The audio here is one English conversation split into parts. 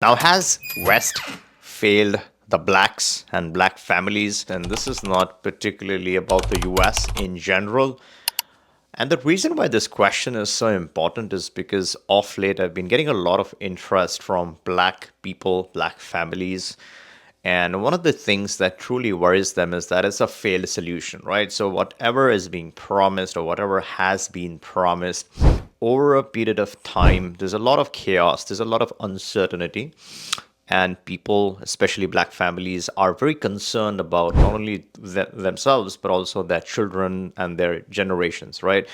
Now, has West failed the blacks and black families? And this is not particularly about the US in general. And the reason why this question is so important is because of late I've been getting a lot of interest from black people, black families. And one of the things that truly worries them is that it's a failed solution, right? So, whatever is being promised or whatever has been promised over a period of time, there's a lot of chaos, there's a lot of uncertainty, and people, especially black families, are very concerned about not only themselves but also their children and their generations, right?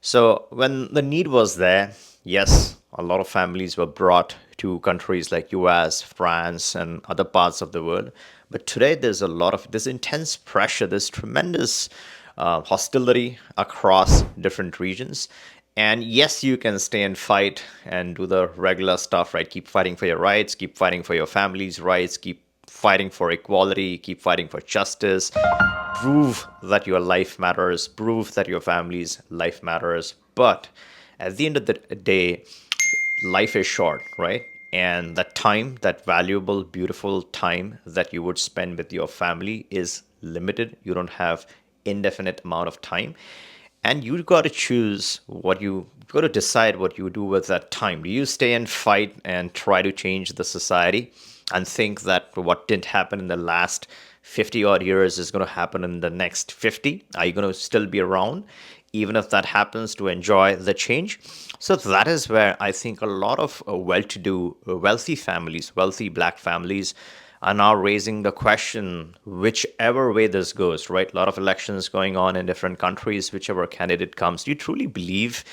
So when the need was there, yes, a lot of families were brought to countries like US, France, and other parts of the world. But today there's a lot of this intense pressure, this tremendous hostility across different regions. And yes, you can stay and fight and do the regular stuff, right? Keep fighting for your rights, keep fighting for your family's rights, keep fighting for equality, keep fighting for justice, prove that your life matters, prove that your family's life matters. But at the end of the day, life is short, right? And that time, that valuable, beautiful time that you would spend with your family is limited. You don't have indefinite amount of time. And you've got to choose what you've got to decide what you do with that time. Do you stay and fight and try to change the society and think that what didn't happen in the last 50 odd years is going to happen in the next 50? Are you going to still be around, even if that happens, to enjoy the change? So that is where I think a lot of well to do, wealthy families, wealthy black families, are now raising the question, whichever way this goes, right? A lot of elections going on in different countries, whichever candidate comes. Do you truly believe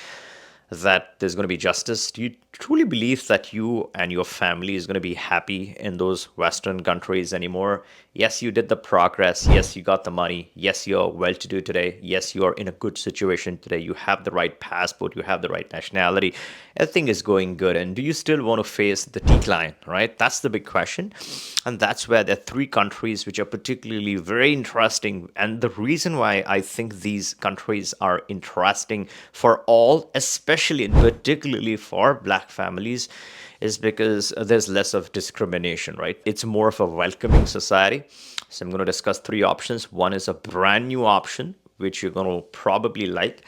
that there's going to be justice? Do you truly believe that you and your family is going to be happy in those Western countries anymore? Yes, you did the progress. Yes, you got the money. Yes, you're well to do today. Yes, you're in a good situation today. You have the right passport. You have the right nationality. Everything is going good. And do you still want to face the decline, right? That's the big question. And that's where there are three countries which are particularly very interesting. And the reason why I think these countries are interesting for all, especially and particularly for black families, is because there's less of discrimination, right? It's more of a welcoming society. So I'm going to discuss three options. One is a brand new option, which you're going to probably like.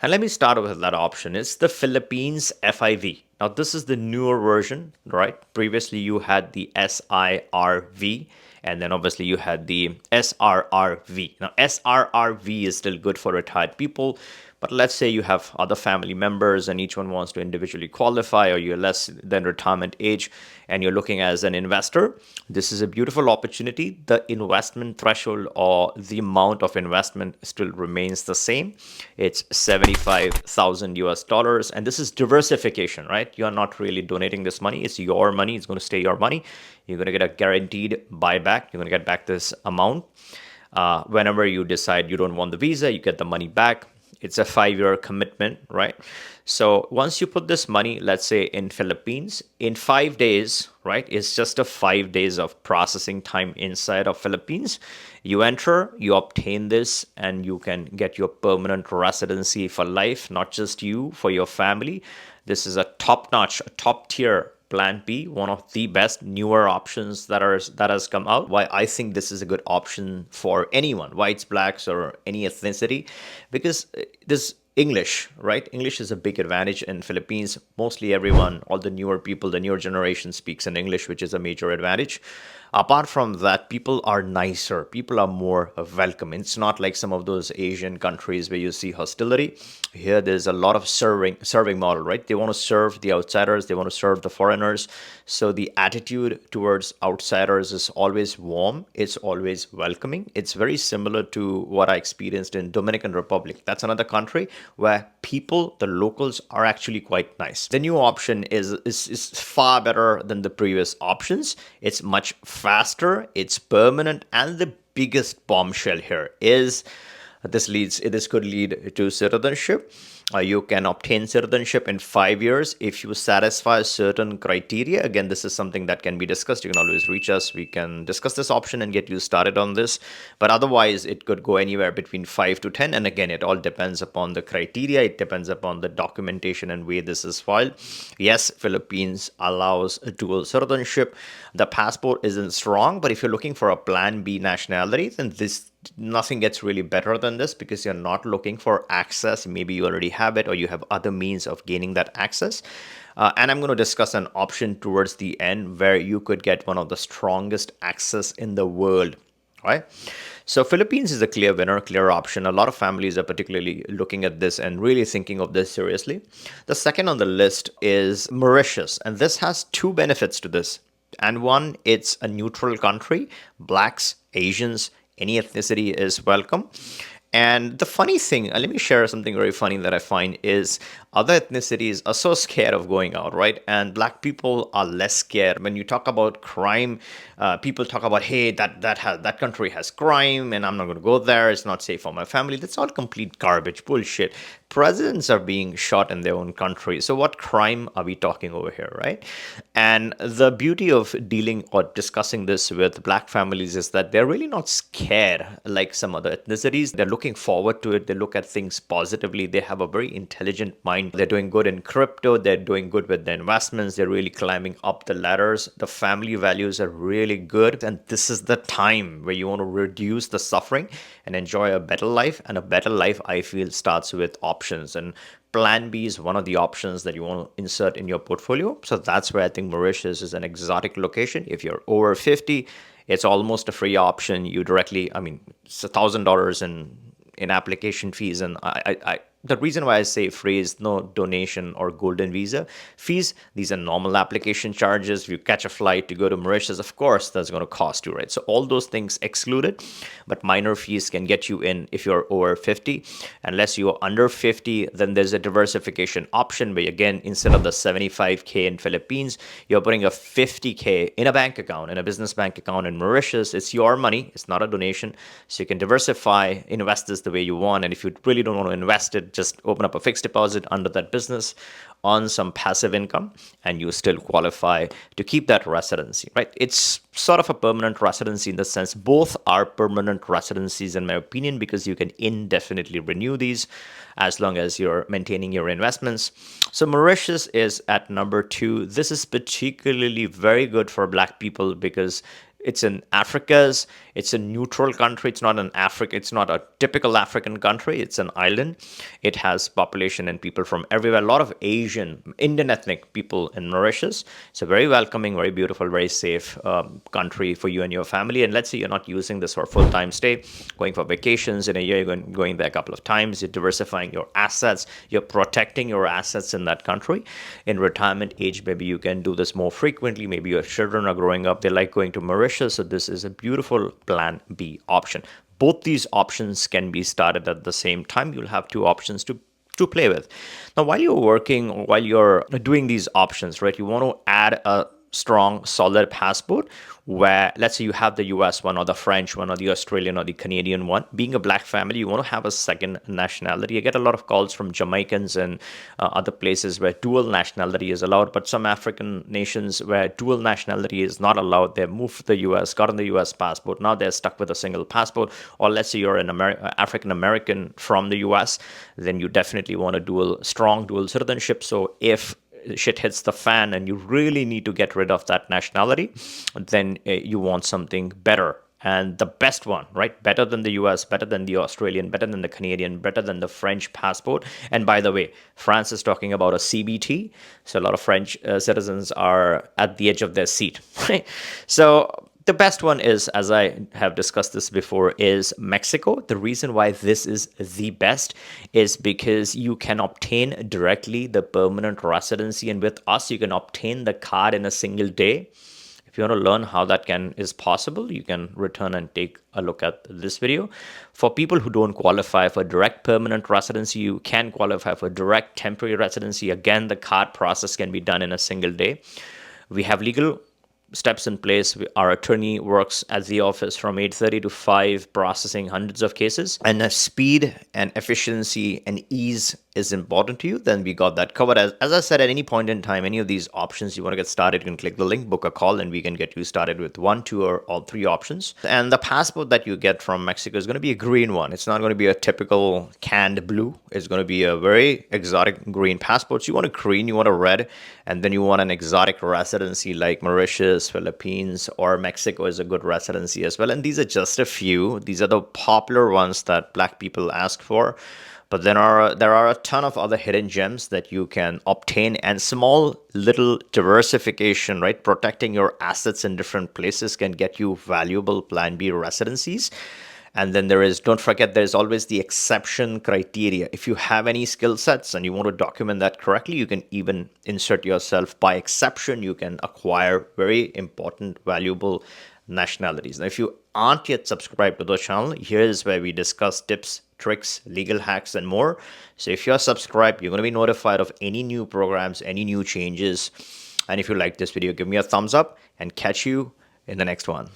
And let me start with that option. It's the Philippines FIV. Now, this is the newer version, right? Previously, you had the SIRV, and then obviously you had the SRRV. Now, SRRV is still good for retired people, but let's say you have other family members and each one wants to individually qualify, or you're less than retirement age and you're looking as an investor. This is a beautiful opportunity. The investment threshold or the amount of investment still remains the same. It's 75,000 US dollars. And this is diversification, right? You're not really donating this money. It's your money. It's going to stay your money. You're going to get a guaranteed buyback. You're going to get back this amount. Whenever you decide you don't want the visa, you get the money back. It's a 5-year commitment, right? So once you put this money, let's say in Philippines, in 5 days, right? It's just a 5 days of processing time inside of Philippines. You enter, you obtain this, and you can get your permanent residency for life, not just you, for your family. This is a top-notch, a top-tier Plan B, one of the best newer options that has come out. Why I think this is a good option for anyone, whites, blacks, or any ethnicity, because this English, right? English is a big advantage in Philippines. Mostly everyone, all the newer people, the newer generation speaks in English, which is a major advantage. Apart from that, people are nicer. People are more welcoming. It's not like some of those Asian countries where you see hostility. Here, there's a lot of serving model, right? They want to serve the outsiders. They want to serve the foreigners. So the attitude towards outsiders is always warm. It's always welcoming. It's very similar to what I experienced in Dominican Republic. That's another country where people, the locals, are actually quite nice. The new option is far better than the previous options. It's much faster, it's permanent, and the biggest bombshell here is This could lead to citizenship. You can obtain citizenship in 5 years if you satisfy certain criteria. Again, this is something that can be discussed. You can always reach us. We can discuss this option and get you started on this. But otherwise, it could go anywhere between 5 to 10. And again, it all depends upon the criteria. It depends upon the documentation and way this is filed. Yes, Philippines allows dual citizenship. The passport isn't strong, but if you're looking for a plan B nationality, then this nothing gets really better than this, because you're not looking for access. Maybe you already have it, or you have other means of gaining that access. And I'm going to discuss an option towards the end where you could get one of the strongest access in the world. Right? So Philippines is a clear winner, clear option. A lot of families are particularly looking at this and really thinking of this seriously. The second on the list is Mauritius, and this has two benefits to this. And one, it's a neutral country. Blacks, Asians, any ethnicity is welcome. And the funny thing, let me share something very funny that I find is other ethnicities are so scared of going out, right? And black people are less scared. When you talk about crime, people talk about, hey, that country has crime, and I'm not going to go there. It's not safe for my family. That's all complete garbage, bullshit. Presidents are being shot in their own country. So what crime are we talking over here, right? And the beauty of dealing or discussing this with black families is that they're really not scared like some other ethnicities. They're looking forward to it. They look at things positively. They have a very intelligent mind. They're doing good in crypto. They're doing good with their investments. They're really climbing up the ladders. The family values are really good. And this is the time where you want to reduce the suffering and enjoy a better life. And a better life, I feel, starts with options. And Plan B is one of the options that you want to insert in your portfolio. So that's where I think Mauritius is an exotic location. If you're over 50, it's almost a free option. You directly, I mean, it's $1,000 in application fees. And the reason why I say free is no donation or golden visa fees. These are normal application charges. If you catch a flight to go to Mauritius, of course, that's going to cost you, right? So all those things excluded, but minor fees can get you in if you're over 50. Unless you're under 50, then there's a diversification option where, again, instead of the 75K in Philippines, you're putting a 50K in a bank account, in a business bank account in Mauritius. It's your money. It's not a donation. So you can diversify, invest this the way you want. And if you really don't want to invest it, just open up a fixed deposit under that business on some passive income, and you still qualify to keep that residency, right? It's sort of a permanent residency in the sense both are permanent residencies, in my opinion, because you can indefinitely renew these as long as you're maintaining your investments. So Mauritius is at number 2. This is particularly very good for black people because it's in Africa's. It's a neutral country. It's not It's not a typical African country. It's an island. It has population and people from everywhere. A lot of Asian, Indian ethnic people in Mauritius. It's a very welcoming, very beautiful, very safe country for you and your family. And let's say you're not using this for full-time stay, going for vacations in a year, you're going there a couple of times. You're diversifying your assets. You're protecting your assets in that country. In retirement age, maybe you can do this more frequently. Maybe your children are growing up. They like going to Mauritius. So this is a beautiful Plan B option. Both these options can be started at the same time. You'll have two options to play with. Now, while you're working or while you're doing these options, right, you want to add a strong, solid passport where, let's say you have the US one or the French one or the Australian or the Canadian one. Being a black family, you want to have a second nationality. I get a lot of calls from Jamaicans and other places where dual nationality is allowed, but some African nations where dual nationality is not allowed, they've moved to the US, gotten the US passport, now they're stuck with a single passport. Or let's say you're an African American from the US, then you definitely want a strong dual citizenship. So if shit hits the fan and you really need to get rid of that nationality, then you want something better. And the best one, right? Better than the US, better than the Australian, better than the Canadian, better than the French passport. And by the way, France is talking about a CBT. So a lot of French citizens are at the edge of their seat, right? So the best one is, as I have discussed this before, is Mexico. The reason why this is the best is because you can obtain directly the permanent residency. And with us, you can obtain the card in a single day. If you want to learn how that is possible, you can return and take a look at this video. For people who don't qualify for direct permanent residency, you can qualify for direct temporary residency. Again, the card process can be done in a single day. We have legal steps in place. Our attorney works at the office from 8:30 to 5, processing hundreds of cases. And if speed and efficiency and ease is important to you, then we got that covered. As I said, at any point in time, any of these options you want to get started, you can click the link, book a call, and we can get you started with one, two, or all three options. And the passport that you get from Mexico is going to be a green one. It's not going to be a typical canned blue. It's going to be a very exotic green passport. So you want a green, you want a red, and then you want an exotic residency like Mauritius, Philippines, or Mexico is a good residency as well. And these are just a few. These are the popular ones that Black people ask for. But there are a ton of other hidden gems that you can obtain, and small little diversification, right? Protecting your assets in different places can get you valuable Plan B residencies. And then don't forget, there's always the exception criteria. If you have any skill sets and you want to document that correctly, you can even insert yourself by exception. You can acquire very important, valuable nationalities. Now, if you aren't yet subscribed to the channel, here's where we discuss tips, tricks, legal hacks, and more. So if you're subscribed, you're going to be notified of any new programs, any new changes. And if you like this video, give me a thumbs up and catch you in the next one.